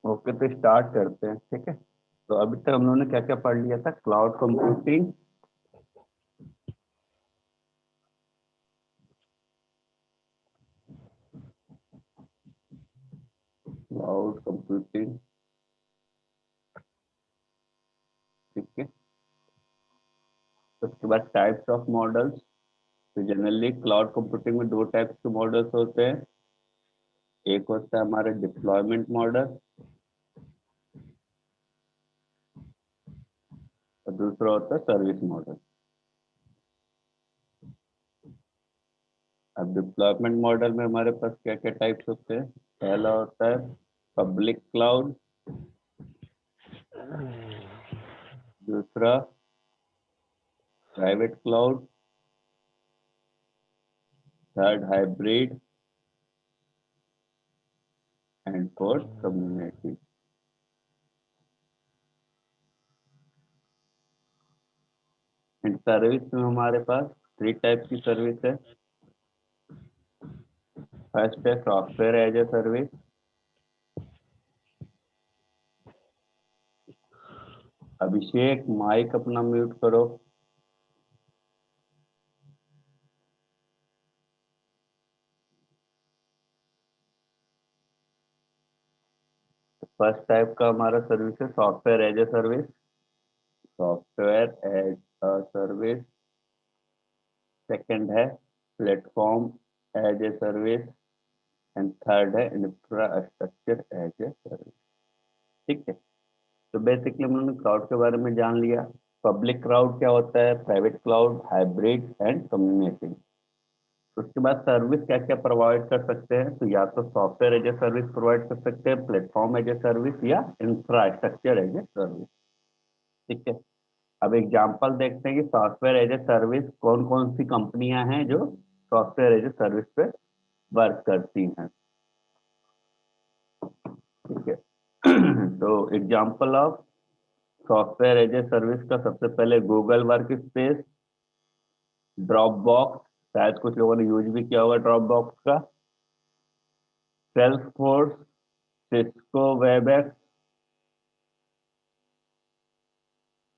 Okay, तो start करते हैं। ठीक है, तो अभी तक हम लोगों ने क्या क्या पढ़ लिया था? क्लाउड कंप्यूटिंग, क्लाउड कंप्यूटिंग, ठीक है। उसके बाद टाइप्स ऑफ मॉडल्स। तो जनरली क्लाउड कंप्यूटिंग में दो टाइप्स के मॉडल्स होते हैं। एक होता है हमारा डिप्लॉयमेंट मॉडल और दूसरा होता है सर्विस मॉडल। अब डिप्लॉयमेंट मॉडल में हमारे पास क्या क्या टाइप्स होते हैं? पहला होता है पब्लिक क्लाउड, दूसरा private cloud, third hybrid and fourth community. And service में हमारे पास थ्री टाइप की सर्विस है। फर्स्ट है software as a service, Abhishek mike अपना म्यूट करो। फर्स्ट टाइप का हमारा सर्विस है software as a service, software as a service. Second है platform as a service and third है इंफ्रास्ट्रक्चर एज ए सर्विस। ठीक है, तो बेसिकली हम लोगों ने क्लाउड के बारे में जान लिया। पब्लिक क्लाउड क्या होता है, private cloud, hybrid and community. उसके बाद सर्विस क्या क्या प्रोवाइड कर सकते हैं? तो या तो software as a service provide कर सकते हैं, प्लेटफॉर्म एज ए सर्विस या इंफ्रास्ट्रक्चर एज ए सर्विस। ठीक है, अब एग्जांपल देखते हैं कि सॉफ्टवेयर एज ए सर्विस कौन कौन सी कंपनियां हैं जो सॉफ्टवेयर एज ए सर्विस पे वर्क करती हैं। ठीक है तो example of software as a service का सबसे पहले Google Workspace, Dropbox, शायद कुछ लोगों ने यूज भी किया होगा ड्रॉप बॉक्स का, Salesforce, Cisco Webex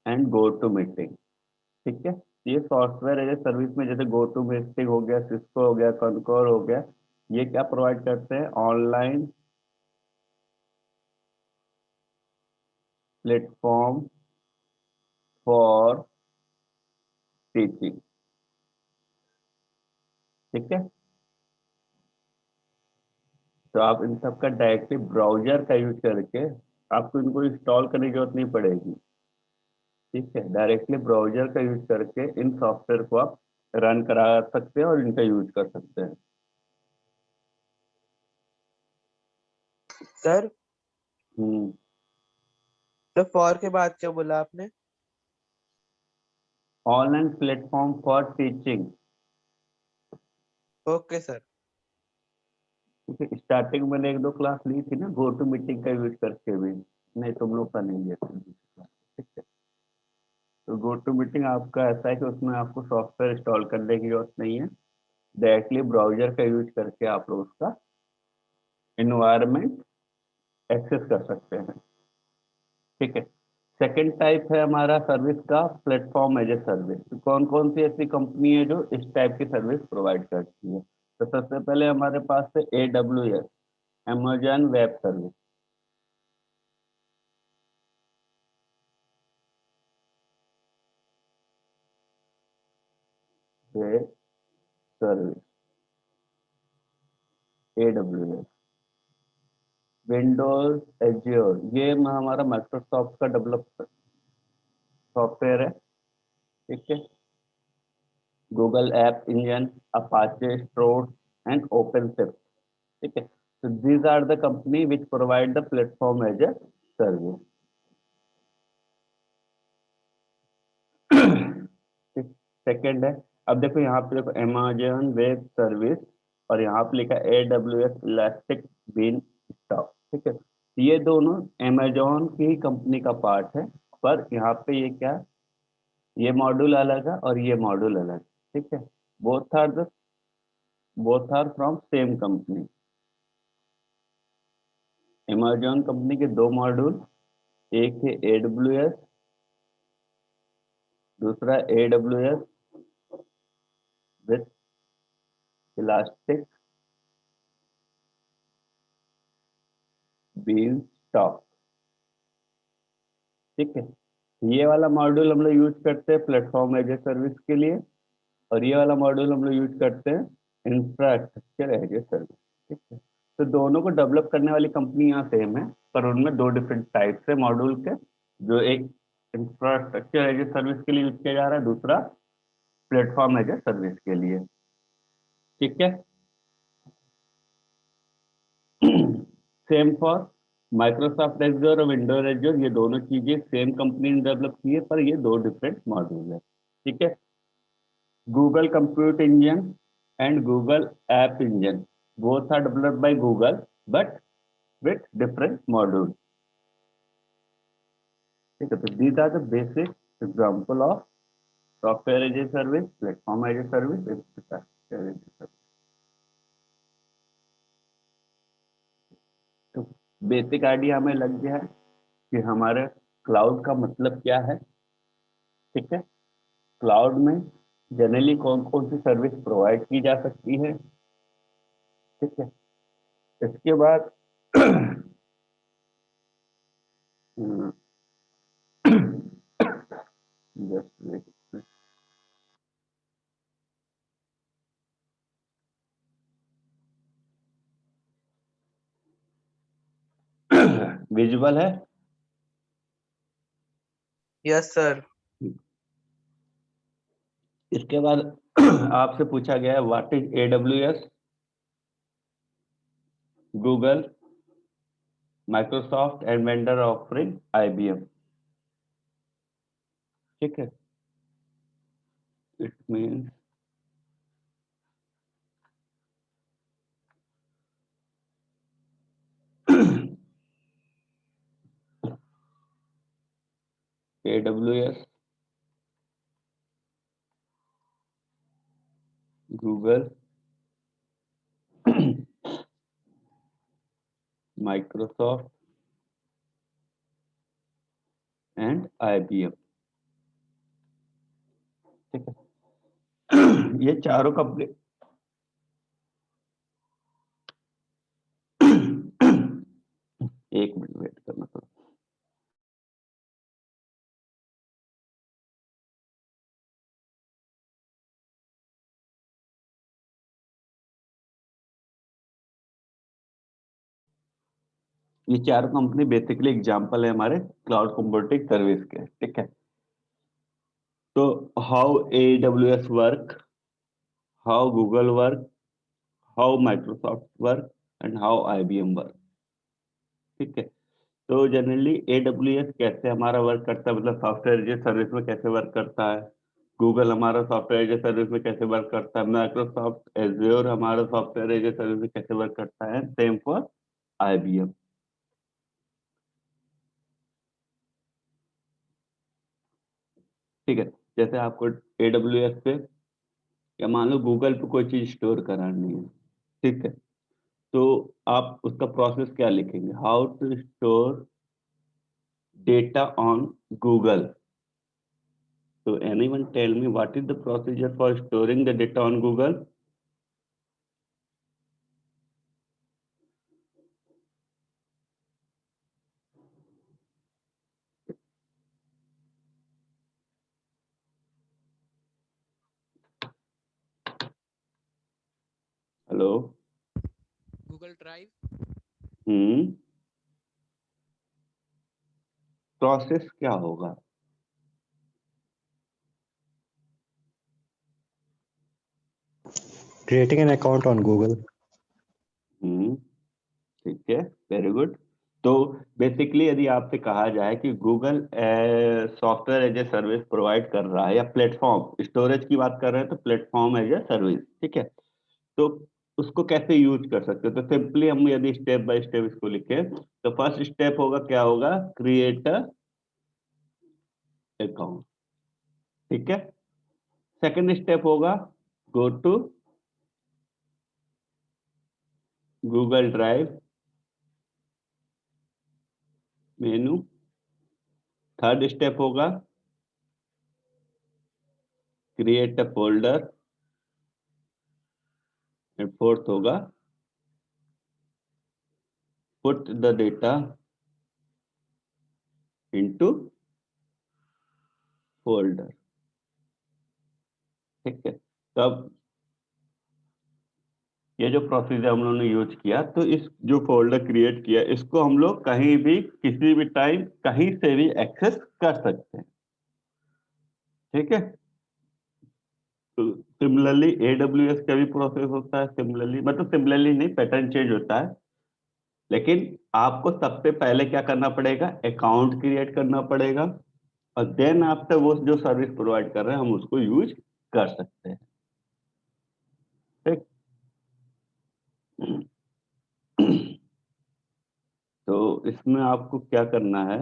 and GoToMeeting. ठीक है, ये सॉफ्टवेयर एज ए सर्विस में जैसे गो टू मीटिंग हो गया, सिस्को हो गया, कॉनकोर हो गया, ये क्या प्रोवाइड करते हैं? Online platform for teaching. ठीक है, तो आप इन सब का डायरेक्टली ब्राउजर का यूज करके आपको इनको इंस्टॉल करने की जरूरत नहीं पड़ेगी। ठीक है, डायरेक्टली ब्राउजर का यूज करके इन सॉफ्टवेयर को आप रन करा सकते हैं और इनका यूज कर सकते हैं। सर, हम्म तो फॉर के बाद क्या बोला आपने? Online platform for teaching. Okay sir. क्योंकि स्टार्टिंग मैंने एक दो क्लास ली थी ना गो टू मीटिंग का यूज करके भी, नहीं तुम लोग का नहीं लिया था। ठीक है, तो गो टू मीटिंग आपका ऐसा है कि उसमें आपको सॉफ्टवेयर इंस्टॉल करने की जरूरत नहीं है, डायरेक्टली ब्राउजर का यूज करके आप लोग उसका इन्वायरमेंट एक्सेस कर सकते हैं। ठीक है, सेकंड टाइप है हमारा सर्विस का प्लेटफॉर्म एज ए सर्विस। तो कौन कौन सी ऐसी कंपनी है जो इस टाइप की सर्विस प्रोवाइड करती है? तो सबसे पहले हमारे पास है AWS, Amazon web service. Web service AWS, Windows azure, ये हमारा माइक्रोसॉफ्ट का डेवलप सॉफ्टवेयर है। ठीक है, Google app engine, Apache store and open shift. ठीक है, so these are the company which provide the platform as a service. Second है, अब देखो यहाँ पे देखो अमेजन वेब सर्विस और यहाँ पे लिखा AWS इलास्टिक बीन स्टॉक। ठीक है, ये दोनों अमेजोन की ही कंपनी का पार्ट है, पर यहाँ पे ये क्या, ये मॉड्यूल अलग है और ये मॉड्यूल अलग है। ठीक है, both are the both are from same company. Amazon company के दो मॉड्यूल, एक है AWS, दूसरा AWS विथ इलास्टिक बीनस्टॉक। ठीक है, ये वाला मॉड्यूल हम लोग यूज करते हैं प्लेटफॉर्म एज ए सर्विस के लिए, और ये वाला मॉड्यूल हम लोग यूज करते हैं इंफ्रास्ट्रक्चर एज ए सर्विस। ठीक है, तो दोनों को डेवलप करने वाली कंपनियां सेम है, पर उनमें दो डिफरेंट टाइप्स है मॉड्यूल के। जो एक इंफ्रास्ट्रक्चर एज ए सर्विस के लिए यूज किया जा रहा है, दूसरा प्लेटफॉर्म एज ए सर्विस के लिए। ठीक है, सेम फॉर माइक्रोसॉफ्ट एज्योर और विंडोज एज्योर, ये दोनों चीजें सेम कंपनी ने डेवलप की है, पर ये दो डिफरेंट मॉड्यूल है। ठीक है, Google compute engine and Google app engine both are developed by Google but with different modules. ठीक है, तो these are the basic example of software as a service, platform as a service, infrastructure as a service. तो basic idea हमें लग गया है कि हमारे क्लाउड का मतलब क्या है। ठीक है, क्लाउड में जनरली कौन कौन सी सर्विस प्रोवाइड की जा सकती है। ठीक है, इसके बाद जस्ट विजुअल है। Yes sir. इसके बाद आपसे पूछा गया है what is AWS, Google, Microsoft and vendor offering IBM। ठीक है, it means AWS, Google, Microsoft and IBM। ठीक है, ये चारों कंपनी एक मिनट वेट करना थोड़ा। ये चार कंपनी बेसिकली एग्जांपल है हमारे क्लाउड कंप्यूटिंग सर्विस के। ठीक है, तो how AWS work, how Google work, how Microsoft work and how IBM work. ठीक है, तो जनरली AWS कैसे हमारा वर्क करता है, मतलब सॉफ्टवेयर एज ए सर्विस में कैसे वर्क करता है, गूगल हमारा सॉफ्टवेयर एज ए सर्विस में कैसे वर्क करता है, माइक्रोसॉफ्ट एज्योर हमारा सॉफ्टवेयर एज ए सर्विस में कैसे वर्क करता है, सेम फॉर IBM। ठीक है, जैसे आपको AWS पे या मान लो गूगल पे कोई चीज स्टोर करानी है। ठीक है, तो आप उसका प्रोसेस क्या लिखेंगे, how to store data on Google. So anyone tell me what is the procedure for storing the data on Google? Hello. Google drive. Process क्या होगा? Creating an account on Google. ठीक है, वेरी गुड। तो basically यदि आपसे कहा जाए कि Google software as a service provide कर रहा है, या प्लेटफॉर्म स्टोरेज की बात कर रहे हैं तो प्लेटफॉर्म एज ए सर्विस। ठीक है, तो उसको कैसे यूज कर सकते हो, तो सिंपली हम यदि स्टेप बाय स्टेप इसको लिखे तो फर्स्ट स्टेप होगा, क्या होगा, क्रिएट अकाउंट। ठीक है, सेकंड स्टेप होगा go to Google drive menu, third step होगा create a folder, and fourth होगा put the data into folder. ठीक है, तब ये जो प्रोसीजर हम लोगों ने यूज किया, तो इस जो फोल्डर क्रिएट किया इसको हम लोग कहीं भी किसी भी टाइम कहीं से भी एक्सेस कर सकते हैं। ठीक है, तो सिमिलरली AWS का भी प्रोसेस होता है, सिमिलरली मतलब सिमिलरली नहीं, पैटर्न चेंज होता है, लेकिन आपको सबसे पहले क्या करना पड़ेगा, अकाउंट क्रिएट करना पड़ेगा, और देन आफ्टर वो जो सर्विस प्रोवाइड कर रहे हैं हम उसको यूज कर सकते हैं। ठीक। तो इसमें आपको क्या करना है,